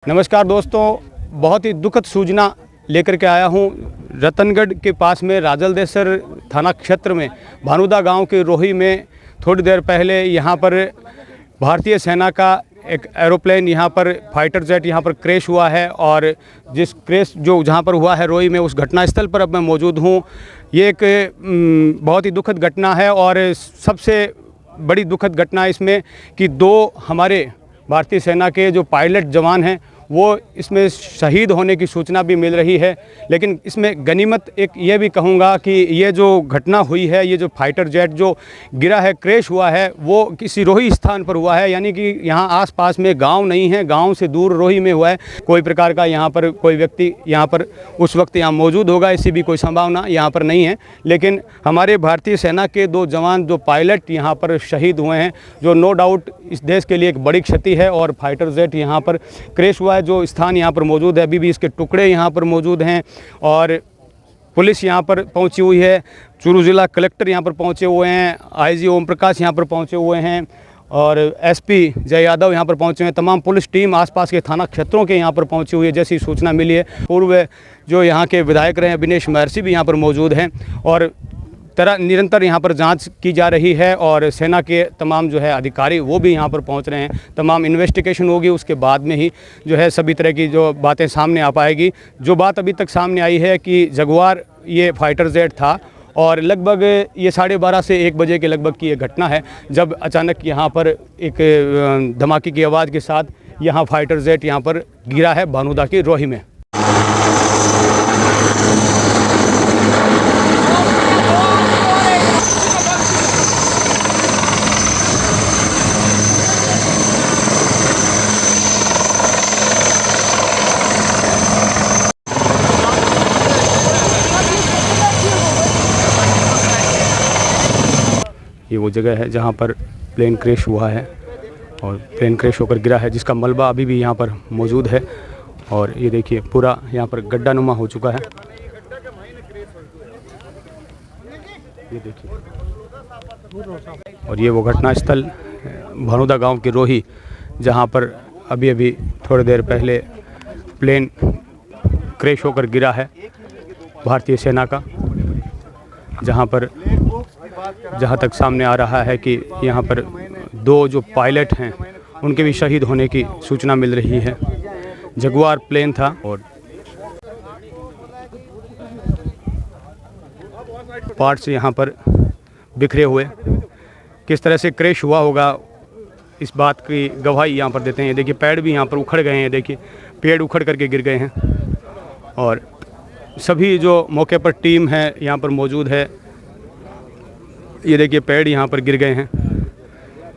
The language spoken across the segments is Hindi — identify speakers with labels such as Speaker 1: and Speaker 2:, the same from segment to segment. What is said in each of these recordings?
Speaker 1: नमस्कार दोस्तों, बहुत ही दुखद सूचना लेकर के आया हूं। रतनगढ़ के पास में राजलदेसर थाना क्षेत्र में भानुदा गांव के रोही में थोड़ी देर पहले यहां पर भारतीय सेना का एक एरोप्लेन यहां पर फाइटर जेट यहां पर क्रैश हुआ है। और जिस क्रैश जो जहां पर हुआ है रोही में, उस घटनास्थल पर अब मैं मौजूद हूं। ये एक बहुत ही दुखद घटना है और सबसे बड़ी दुखद घटना इसमें कि दो हमारे भारतीय सेना के जो पायलट जवान हैं वो इसमें शहीद होने की सूचना भी मिल रही है। लेकिन इसमें गनीमत एक ये भी कहूँगा कि ये जो घटना हुई है, ये जो फाइटर जेट जो गिरा है, क्रैश हुआ है, वो किसी रोही स्थान पर हुआ है। यानी कि यहाँ आसपास में गांव नहीं है, गांव से दूर रोही में हुआ है। कोई प्रकार का यहाँ पर कोई व्यक्ति यहाँ पर उस वक्त यहाँ मौजूद होगा, ऐसी भी कोई संभावना यहाँ पर नहीं है। लेकिन हमारे भारतीय सेना के दो जवान जो पायलट यहाँ पर शहीद हुए हैं, जो नो डाउट इस देश के लिए एक बड़ी क्षति है। और फाइटर जेट यहाँ पर क्रैश हुआ है, जो स्थान यहाँ पर मौजूद है, अभी भी इसके टुकड़े यहाँ पर मौजूद हैं। और पुलिस यहाँ पर पहुँची हुई है, चूरू जिला कलेक्टर यहाँ पर पहुँचे हुए हैं, आईजी ओम प्रकाश यहाँ पर पहुँचे हुए हैं और एसपी जय यादव यहाँ पर पहुँचे हैं। तमाम पुलिस टीम आसपास के थाना क्षेत्रों के यहाँ पर पहुँची हुई है, जैसी सूचना मिली है। पूर्व जो यहाँ के विधायक रहे अविनेश महर्षि भी यहाँ पर मौजूद हैं और निरंतर यहाँ पर जांच की जा रही है। और सेना के तमाम जो है अधिकारी वो भी यहाँ पर पहुँच रहे हैं। तमाम इन्वेस्टिगेशन होगी, उसके बाद में ही जो है सभी तरह की जो बातें सामने आ पाएगी। जो बात अभी तक सामने आई है कि जगुआर ये फाइटर जेट था और लगभग ये 12:30 से 1 बजे के लगभग की ये घटना है, जब अचानक यहाँ पर एक धमाके की आवाज़ के साथ यहाँ फाइटर जेट यहाँ पर गिरा है भानुदा की रोही में। ये वो जगह है जहाँ पर प्लेन क्रैश हुआ है और प्लेन क्रैश होकर गिरा है, जिसका मलबा अभी भी यहाँ पर मौजूद है। और ये देखिए पूरा यहाँ पर गड्ढा नुमा हो चुका है। ये देखिए, और ये वो घटनास्थल भानुदा गांव के रोही, जहाँ पर अभी अभी थोड़ी देर पहले प्लेन क्रैश होकर गिरा है भारतीय सेना का। जहाँ तक सामने आ रहा है कि यहाँ पर दो जो पायलट हैं उनके भी शहीद होने की सूचना मिल रही है। जगुआर प्लेन था और पार्ट्स यहाँ पर बिखरे हुए। किस तरह से क्रैश हुआ होगा इस बात की गवाही यहाँ पर देते हैं। देखिए पेड़ भी यहाँ पर उखड़ गए हैं, देखिए पेड़ उखड़ करके गिर गए हैं। और सभी जो मौके पर टीम है यहाँ पर मौजूद है। ये देखिए पेड़ यहाँ पर गिर गए हैं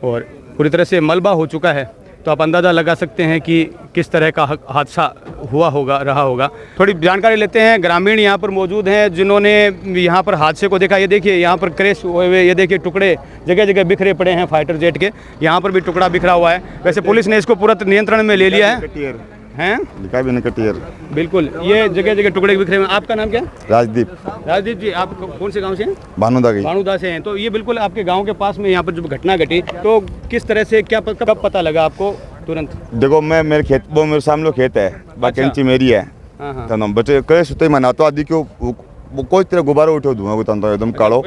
Speaker 1: और पूरी तरह से मलबा हो चुका है। तो आप अंदाज़ा लगा सकते हैं कि किस तरह का हादसा रहा होगा। थोड़ी जानकारी लेते हैं, ग्रामीण यहाँ पर मौजूद हैं जिन्होंने यहाँ पर हादसे को देखा। ये देखिए यहाँ पर क्रैश हुए हुए, ये देखिए टुकड़े जगह जगह बिखरे पड़े हैं फाइटर जेट के। यहाँ पर भी टुकड़ा बिखरा हुआ है। वैसे पुलिस ने इसको पूरा नियंत्रण में ले लिया है। बिल्कुल, ये जगह जगह टुकड़े बिखरे हुए। आपका नाम क्या है? राजदीप जी, आप कौन से गांव से हैं? भानुदा से हैं। तो ये बिल्कुल आपके गांव के पास में यहाँ पर जो घटना घटी, तो किस तरह से कब पता लगा आपको तुरंत?
Speaker 2: देखो मेरे खेत, वो मेरे सामने खेत है, बाकी मेरी है। तो बच्चे क्रैश होते ही मना तो आदि क्यों वो कोई तरह गुब्बारा उठो, धुआं को एकदम कालो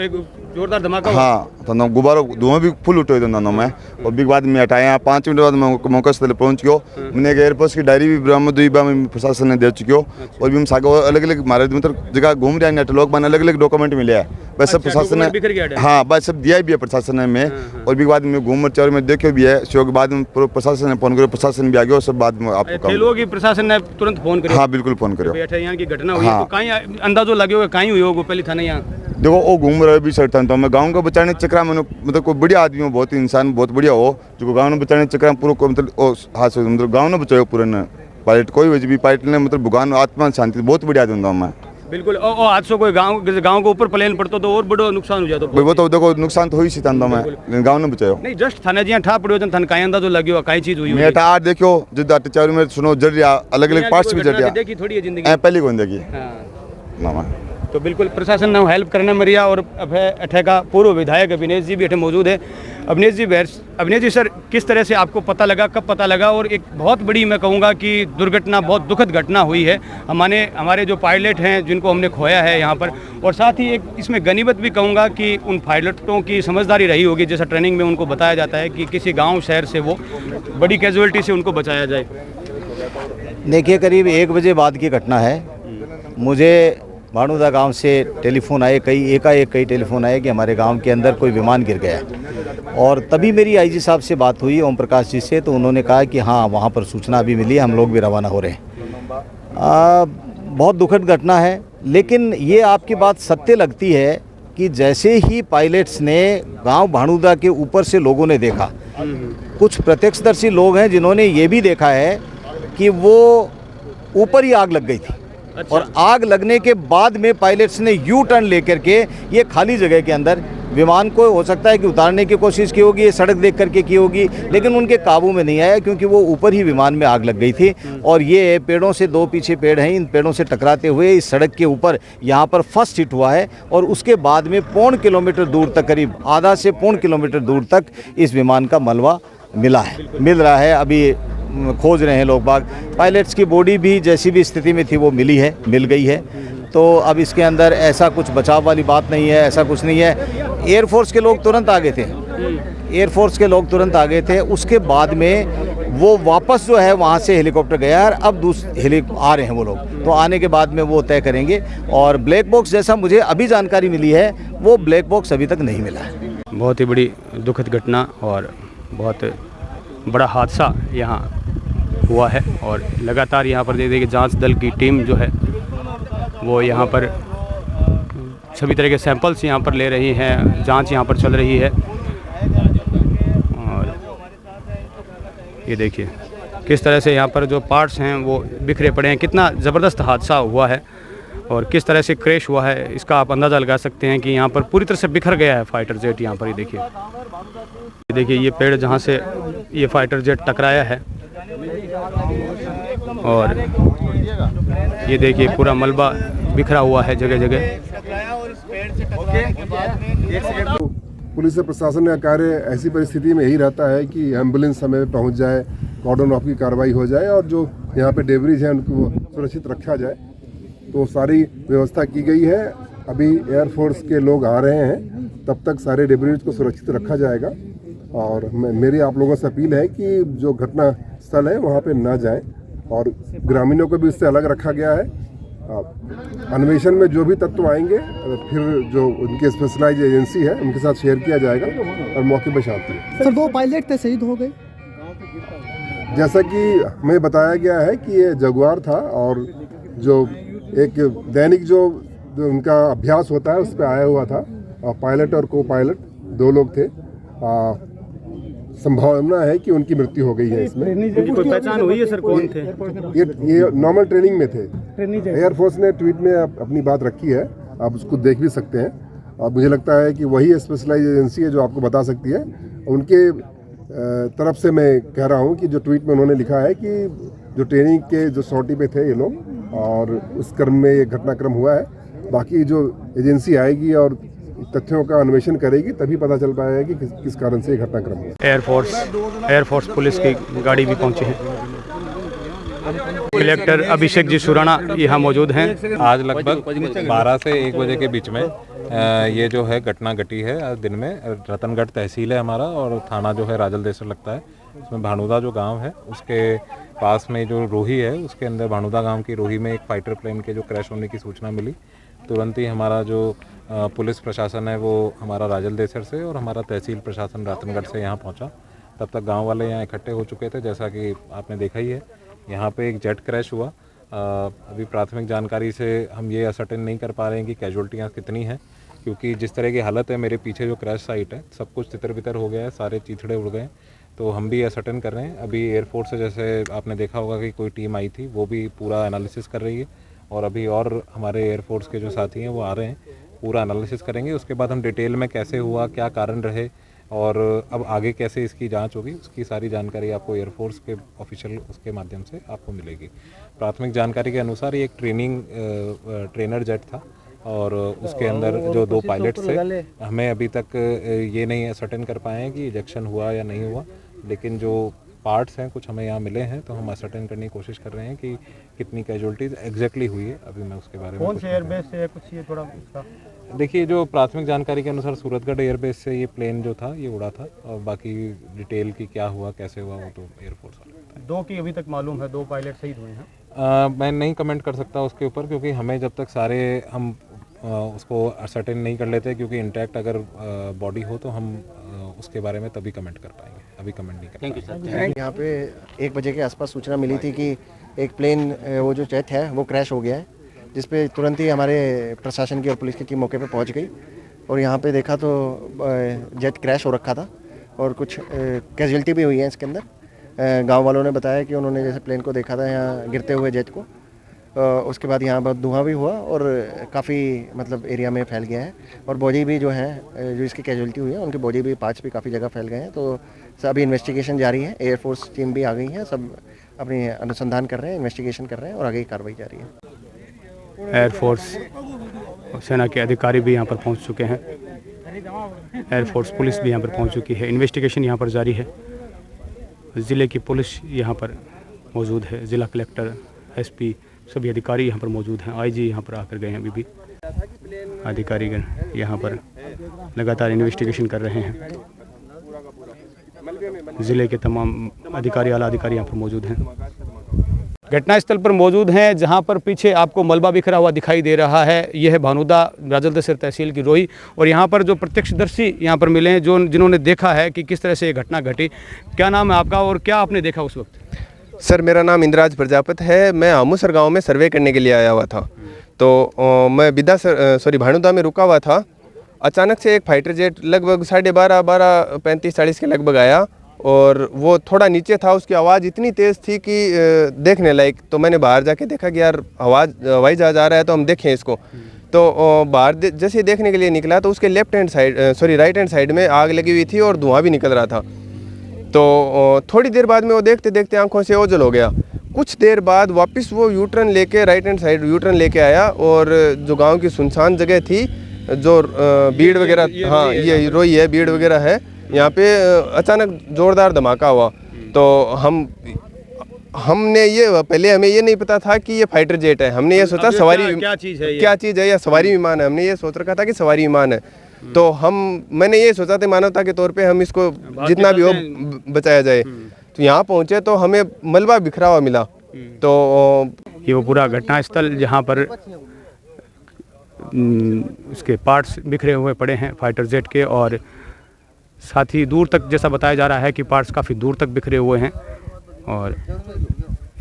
Speaker 1: जोरदार धमाका।
Speaker 2: हाँ, तो गुब्बारा धुआं भी फुल उठो दोनों में। और बिग बाद में हटाया, 5 मिनट बाद मैं मौके स्थल पहुंच गयो। मैंने एक एयरपोर्ट की डायरी भी बरामद हुई, प्रशासन ने दे चुकी हो। और भी हम सागो अलग अलग हमारे मतलब जगह घूम रहे हैं, लोग बने अलग अलग डॉक्यूमेंट मिले हैं। बस सब प्रशासन ने, हाँ बस सब दिया भी है प्रशासन में। और भी बाद में घूम चार में देखे भी है। शो के बाद में प्रशासन ने फोन करो, प्रशासन भी आ गया। सब बाद में आपको प्रशासन ने तुरंत फोन करो। हाँ बिल्कुल फोन करो।
Speaker 1: यहाँ की घटना हुई है, तो कहीं अंदाजा लगे हुए कहीं हुई होगा पहले थाने यहाँ?
Speaker 2: देखो वो घूम रहे भी सर, तो मैं गाँव को बचाने चक्र में मतलब कोई बढ़िया आदमी हो, बहुत इंसान बहुत बढ़िया हो, जो गाँव ने बचाने चक्र में पूरा मतलब हाथ से मतलब गाँव ने बचाओ पूरा न पायलट कोई वजह भी पायलट ने मतलब भगवान आत्मा शांति बहुत बढ़िया दूंगा मैं।
Speaker 1: बिल्कुल। और आज से कोई गांव के ऊपर प्लेन पड़ता तो और बड़ा नुकसान हो जाता।
Speaker 2: वो तो देखो नुकसान तो हुई सी तंदा में, गांव ने बचायो नहीं।
Speaker 1: जस्ट थाने जी ठा पड़ियो तन काई अंदाजो लाग्यो काई चीज हुई?
Speaker 2: मैं टार देखो जो दाट चारों में सुनो जरिया अलग अलग पार्ट्स भी जरिया
Speaker 1: देखी थोड़ी है जिंदगी
Speaker 2: पहली कौन देखी।
Speaker 1: हां
Speaker 2: मामा
Speaker 1: तो बिल्कुल प्रशासन ने हेल्प करने में रिया और अठे का पूर्व विधायक अभिनेश जी भी अठे मौजूद है। अभिनेश जी सर, किस तरह से आपको पता लगा, कब पता लगा? और एक बहुत बड़ी मैं कहूँगा कि दुर्घटना, बहुत दुखद घटना हुई है। हमारे जो पायलट हैं जिनको हमने खोया है यहाँ पर, और साथ ही एक इसमें गनीमत भी कहूँगा कि उन पायलटों की समझदारी रही होगी, जैसा ट्रेनिंग में उनको बताया जाता है कि किसी गाँव शहर से वो बड़ी कैजुअलिटी से उनको बचाया जाए।
Speaker 3: देखिए, करीब 1 बजे बाद की घटना है। मुझे भानुदा गांव से टेलीफोन आए, एकाएक कई टेलीफोन आए कि हमारे गांव के अंदर कोई विमान गिर गया है। और तभी मेरी आईजी साहब से बात हुई, ओम प्रकाश जी से, तो उन्होंने कहा कि हाँ, वहां पर सूचना अभी मिली है, हम लोग भी रवाना हो रहे हैं। बहुत दुखद घटना है, लेकिन ये आपकी बात सत्य लगती है कि जैसे ही पायलट्स ने गाँव भानुदा के ऊपर से लोगों ने देखा, कुछ प्रत्यक्षदर्शी लोग हैं जिन्होंने ये भी देखा है कि वो ऊपर ही आग लग गई थी। अच्छा। और आग लगने के बाद में पायलट्स ने यू टर्न लेकर के ये खाली जगह के अंदर विमान को, हो सकता है कि उतारने की कोशिश की होगी, ये सड़क देख करके की होगी, लेकिन उनके काबू में नहीं आया क्योंकि वो ऊपर ही विमान में आग लग गई थी। और ये पेड़ों से, 2 पीछे पेड़ हैं, इन पेड़ों से टकराते हुए इस सड़क के ऊपर यहाँ पर फर्स्ट हिट हुआ है। और उसके बाद में 1.25 किलोमीटर दूर तक, करीब आधा से 1.25 किलोमीटर दूर तक इस विमान का मलबा मिल रहा है। अभी खोज रहे हैं लोग बाग। पायलट्स की बॉडी भी जैसी भी स्थिति में थी वो मिल गई है। तो अब इसके अंदर ऐसा कुछ बचाव वाली बात नहीं है, ऐसा कुछ नहीं है। एयरफोर्स के लोग तुरंत आ गए थे। उसके बाद में वो वापस जो है वहाँ से हेलीकॉप्टर गया और अब आ रहे हैं वो लोग, तो आने के बाद में वो तय करेंगे। और ब्लैक बॉक्स, जैसा मुझे अभी जानकारी मिली है, वो ब्लैक बॉक्स अभी तक नहीं मिला है।
Speaker 1: बहुत ही बड़ी दुखद घटना और बहुत बड़ा हादसा यहाँ हुआ है। और लगातार यहाँ पर देखिए जांच दल की टीम जो है वो यहाँ पर सभी तरह के सैंपल्स यहाँ पर ले रही हैं, जांच यहाँ पर चल रही है। और ये देखिए किस तरह से यहाँ पर जो पार्ट्स हैं वो बिखरे पड़े हैं। कितना ज़बरदस्त हादसा हुआ है और किस तरह से क्रैश हुआ है, इसका आप अंदाज़ा लगा सकते हैं कि यहाँ पर पूरी तरह से बिखर गया है फाइटर जेट। यहाँ पर ये देखिए ये पेड़ जहाँ से ये फाइटर जेट टकराया है, और ये देखिए पूरा मलबा बिखरा हुआ है जगह जगह।
Speaker 4: पुलिस और प्रशासन का कार्य ऐसी परिस्थिति में यही रहता है कि एम्बुलेंस समय पे पहुंच जाए, कॉर्डन ऑफ की कार्रवाई हो जाए और जो यहाँ पे डेब्रिज है उनको सुरक्षित रखा जाए। तो सारी व्यवस्था की गई है। अभी एयरफोर्स के लोग आ रहे हैं, तब तक सारे डेब्रिज को सुरक्षित रखा जाएगा। और मेरी आप लोगों से अपील है कि जो घटना स्थल है वहाँ पे ना जाएं, और ग्रामीणों को भी इससे अलग रखा गया है। अन्वेषण में जो भी तत्व आएंगे फिर जो उनकी स्पेशलाइज एजेंसी है उनके साथ शेयर किया जाएगा और मौके पर शांति है।
Speaker 5: सर, 2 पायलट थे, शहीद हो गए।
Speaker 4: जैसा कि हमें बताया गया है कि ये जगुआर था और जो एक दैनिक जो उनका अभ्यास होता है उस पर आया हुआ था। पायलट और को पायलट 2 लोग थे। संभावना है कि उनकी मृत्यु हो गई है। इसमें
Speaker 1: इनकी कोई पहचान हुई है सर, कौन थे?
Speaker 4: ये नॉर्मल ट्रेनिंग में थे। एयरफोर्स ने ट्वीट में अपनी बात रखी है, आप उसको देख भी सकते हैं। और मुझे लगता है कि वही स्पेशलाइज एजेंसी है जो आपको बता सकती है। उनके तरफ से मैं कह रहा हूँ कि जो ट्वीट में उन्होंने लिखा है कि जो ट्रेनिंग के जो सॉर्टी पे थे ये लोग, और उस क्रम में ये घटनाक्रम हुआ है। बाकी जो एजेंसी आएगी और तथ्यों का अन्वेषण करेगी तभी पता चल पाएगा कि किस कारण से ये घटनाक्रम हुआ।
Speaker 1: एयरफोर्स पुलिस की गाड़ी भी पहुंची है। कलेक्टर अभिषेक जी सुराना यहाँ मौजूद हैं।
Speaker 6: आज लगभग 12 से 1 बजे के बीच में ये जो है घटना घटी है। आज दिन में रतनगढ़ तहसील है हमारा और थाना जो है राजल देसर लगता है। इसमें भानुदा जो गांव है उसके पास में जो रोही है उसके अंदर भानुदा गांव की रोही में एक फाइटर प्लेन के जो क्रैश होने की सूचना मिली। तुरंत ही हमारा जो पुलिस प्रशासन है वो हमारा राजल देसर से और हमारा तहसील प्रशासन रतनगढ़ से यहाँ पहुँचा। तब तक गांव वाले यहाँ इकट्ठे हो चुके थे। जैसा कि आपने देखा ही है, यहाँ पे एक जेट क्रैश हुआ। अभी प्राथमिक जानकारी से हम ये असर्टेन नहीं कर पा रहे हैं कि कैजुअल्टियाँ कितनी हैं, क्योंकि जिस तरह की हालत है मेरे पीछे जो क्रैश साइट है सब कुछ तितर बितर हो गया है, सारे चीथड़े उड़ गए। तो हम भी असर्टेन कर रहे हैं। अभी एयरफोर्स से जैसे आपने देखा होगा कि कोई टीम आई थी, वो भी पूरा एनालिसिस कर रही है और अभी और हमारे एयरफोर्स के जो साथी हैं वो आ रहे हैं, पूरा एनालिसिस करेंगे। उसके बाद हम डिटेल में कैसे हुआ, क्या कारण रहे और अब आगे कैसे इसकी जांच होगी, उसकी सारी जानकारी आपको एयरफोर्स के ऑफिशियल उसके माध्यम से आपको मिलेगी। प्राथमिक जानकारी के अनुसार ये एक ट्रेनर जेट था और उसके अंदर जो 2 पायलट्स थे, हमें अभी तक ये नहीं सर्टेन कर पाए हैं कि इजेक्शन हुआ या नहीं हुआ, लेकिन जो पार्ट्स हैं कुछ हमें यहाँ मिले हैं, तो हम असर्टेन करने की कोशिश कर रहे हैं कि कितनी कैजुअल्टीज एग्जैक्टली हुई है। अभी मैं उसके बारे में
Speaker 1: कौन से एयरबेस से कुछ ये थोड़ा इसका
Speaker 6: देखिए, जो प्राथमिक जानकारी के अनुसार सूरतगढ़ एयरबेस से ये प्लेन जो था ये उड़ा था, और बाकी डिटेल की क्या हुआ कैसे हुआ वो तो एयरफोर्स वाला बताएं।
Speaker 1: 2 की अभी तक मालूम है, 2 पायलट शहीद हुए हैं।
Speaker 6: मैं नहीं कमेंट कर सकता उसके ऊपर, क्योंकि हमें जब तक सारे हम उसको असर्टेन नहीं कर लेते, क्योंकि इंटैक्ट अगर बॉडी हो तो हम उसके बारे में तभी कमेंट कर पाएंगे, अभी कमेंट नहीं कर पाएंगे।
Speaker 5: यहाँ पे 1 बजे के आसपास सूचना मिली थी कि एक प्लेन वो जो जेट है वो क्रैश हो गया है, जिस पे तुरंत ही हमारे प्रशासन की और पुलिस की टीम मौके पे पहुँच गई और यहाँ पे देखा तो जेट क्रैश हो रखा था और कुछ कैजुअल्टी भी हुई है इसके अंदर। गांव वालों ने बताया कि उन्होंने जैसे प्लेन को देखा था यहाँ गिरते हुए जेट को, उसके बाद यहाँ बहुत धुआं भी हुआ और काफ़ी मतलब एरिया में फैल गया है, और बॉडी भी जो है जो इसकी कैजुअल्टी हुई है उनकी बॉडी भी पार्ट्स भी काफ़ी जगह फैल गए हैं। तो अभी इन्वेस्टिगेशन जारी है, एयरफोर्स टीम भी आ गई है, सब अपनी अनुसंधान कर रहे हैं, इन्वेस्टिगेशन कर रहे हैं और आगे की कार्रवाई जारी है।
Speaker 1: एयरफोर्स सेना के अधिकारी भी यहाँ पर पहुँच चुके हैं, एयरफोर्स पुलिस भी यहाँ पर पहुँच चुकी है, इन्वेस्टिगेशन यहाँ पर जारी है। ज़िले की पुलिस यहाँ पर मौजूद है, ज़िला कलेक्टर, एसपी सभी अधिकारी यहाँ पर मौजूद हैं, आईजी यहाँ पर आकर गए हैं। अभी भी अधिकारीगण यहाँ पर लगातार इन्वेस्टिगेशन कर रहे हैं। ज़िले के तमाम अधिकारी, आला अधिकारी यहाँ पर मौजूद हैं, घटनास्थल पर मौजूद हैं, जहाँ पर पीछे आपको मलबा बिखरा हुआ दिखाई दे रहा है। यह है भानुदा राजलदेसर तहसील की रोही, और यहाँ पर जो प्रत्यक्षदर्शी यहाँ पर मिले हैं, जिन्होंने देखा है कि किस तरह से ये घटना घटी। क्या नाम है आपका और क्या आपने देखा उस वक्त?
Speaker 7: सर, मेरा नाम इंद्राज प्रजापत है। मैं आमूसर गांव में सर्वे करने के लिए आया हुआ था, तो मैं भानुदा में रुका हुआ था। अचानक से एक फाइटर जेट लगभग 12:30 35-40 के लगभग आया, और वो थोड़ा नीचे था। उसकी आवाज़ इतनी तेज़ थी कि देखने लायक। तो मैंने बाहर जाके देखा कि यार हवाई जहाज़ आ रहा है, तो हम देखें इसको। तो बाहर जैसे देखने के लिए निकला तो उसके राइट हैंड साइड में आग लगी हुई थी और धुआं भी निकल रहा था। तो थोड़ी देर बाद में वो देखते देखते आंखों से ओझल हो गया। कुछ देर बाद वापस वो यूटर्न लेके राइट हैंड साइड यूटर्न लेके आया, और जो गांव की सुनसान जगह थी, जो भीड़ वगैरह, हाँ ये रोही है, भीड़ वगैरह है, यहाँ पे अचानक जोरदार धमाका हुआ। तो हमने ये पहले हमें ये नहीं पता था कि ये फाइटर जेट है। हमने ये सोचा सवारी क्या चीज़ है या सवारी विमान है, हमने ये सोच रखा था कि सवारी विमान है। तो मैंने ये सोचा था मानवता के तौर पे हम इसको जितना भी हो बचाया जाए। तो यहाँ पहुँचे तो हमें मलबा बिखरा हुआ मिला। तो
Speaker 1: ये वो पूरा घटनास्थल जहाँ पर उसके पार्ट्स बिखरे हुए पड़े हैं फाइटर जेट के, और साथ ही दूर तक जैसा बताया जा रहा है कि पार्ट्स काफ़ी दूर तक बिखरे हुए हैं। और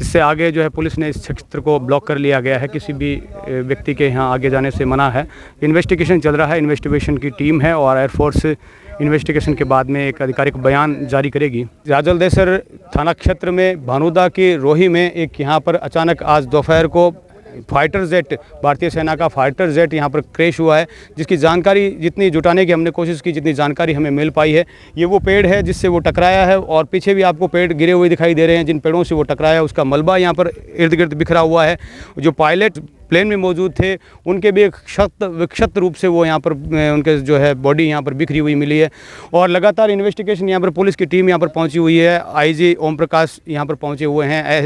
Speaker 1: इससे आगे जो है पुलिस ने इस क्षेत्र को ब्लॉक कर लिया गया है, किसी भी व्यक्ति के यहाँ आगे जाने से मना है। इन्वेस्टिगेशन चल रहा है, इन्वेस्टिगेशन की टीम है, और एयरफोर्स इन्वेस्टिगेशन के बाद में एक आधिकारिक बयान जारी करेगी। राजलदेसर थाना क्षेत्र में भानुदा की रोही में एक यहाँ पर अचानक आज दोपहर को फाइटर जेट, भारतीय सेना का फाइटर जेट यहाँ पर क्रैश हुआ है, जिसकी जानकारी जितनी जुटाने की हमने कोशिश की, जितनी जानकारी हमें मिल पाई है, ये वो पेड़ है जिससे वो टकराया है, और पीछे भी आपको पेड़ गिरे हुए दिखाई दे रहे हैं। जिन पेड़ों से वो टकराया उसका मलबा यहाँ पर इर्द गिर्द बिखरा हुआ है। जो पायलट प्लेन में मौजूद थे उनके भी एक विक्षत रूप से वो यहाँ पर उनके जो है बॉडी यहाँ पर बिखरी हुई मिली है। और लगातार इन्वेस्टिगेशन यहाँ पर पुलिस की टीम यहाँ पर पहुँची हुई है। आईजी ओम प्रकाश यहाँ पर पहुँचे हुए हैं,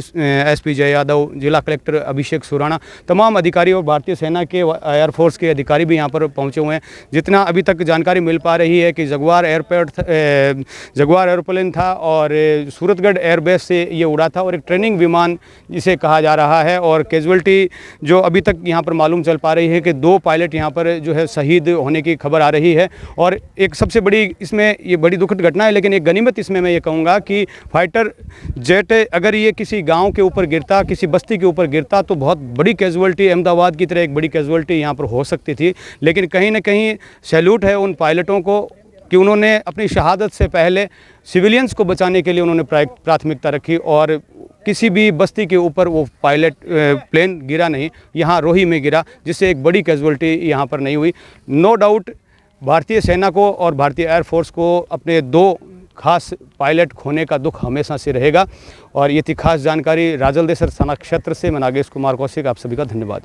Speaker 1: एसपी जय यादव, जिला कलेक्टर अभिषेक सुराना, तमाम अधिकारी और भारतीय सेना के एयरफोर्स के अधिकारी भी यहाँ पर पहुँचे हुए हैं। जितना अभी तक जानकारी मिल पा रही है कि जगुआर एयरप्लेन था और सूरतगढ़ एयरबेस से ये उड़ा था, और एक ट्रेनिंग विमान जिसे कहा जा रहा है। और कैजुअल्टी जो अभी तक यहाँ पर मालूम चल पा रही है कि 2 पायलट यहाँ पर जो है शहीद होने की खबर आ रही है। और एक सबसे बड़ी इसमें ये बड़ी दुखद घटना है, लेकिन एक गनीमत इसमें मैं ये कहूँगा कि फाइटर जेट अगर ये किसी गांव के ऊपर गिरता, किसी बस्ती के ऊपर गिरता, तो बहुत बड़ी कैजुअल्टी, अहमदाबाद की तरह एक बड़ी कैजुअल्टी यहाँ पर हो सकती थी। लेकिन कहीं ना कहीं सैल्यूट है उन पायलटों को कि उन्होंने अपनी शहादत से पहले सिविलियंस को बचाने के लिए उन्होंने प्राथमिकता रखी, और किसी भी बस्ती के ऊपर वो पायलट प्लेन गिरा नहीं, यहाँ रोही में गिरा, जिससे एक बड़ी कैजुअल्टी यहाँ पर नहीं हुई। नो डाउट भारतीय सेना को और भारतीय एयरफोर्स को अपने 2 खास पायलट खोने का दुख हमेशा से रहेगा। और ये थी खास जानकारी राजलदेसर थाना क्षेत्र से। मैं नागेश कुमार कौशिक, आप सभी का धन्यवाद।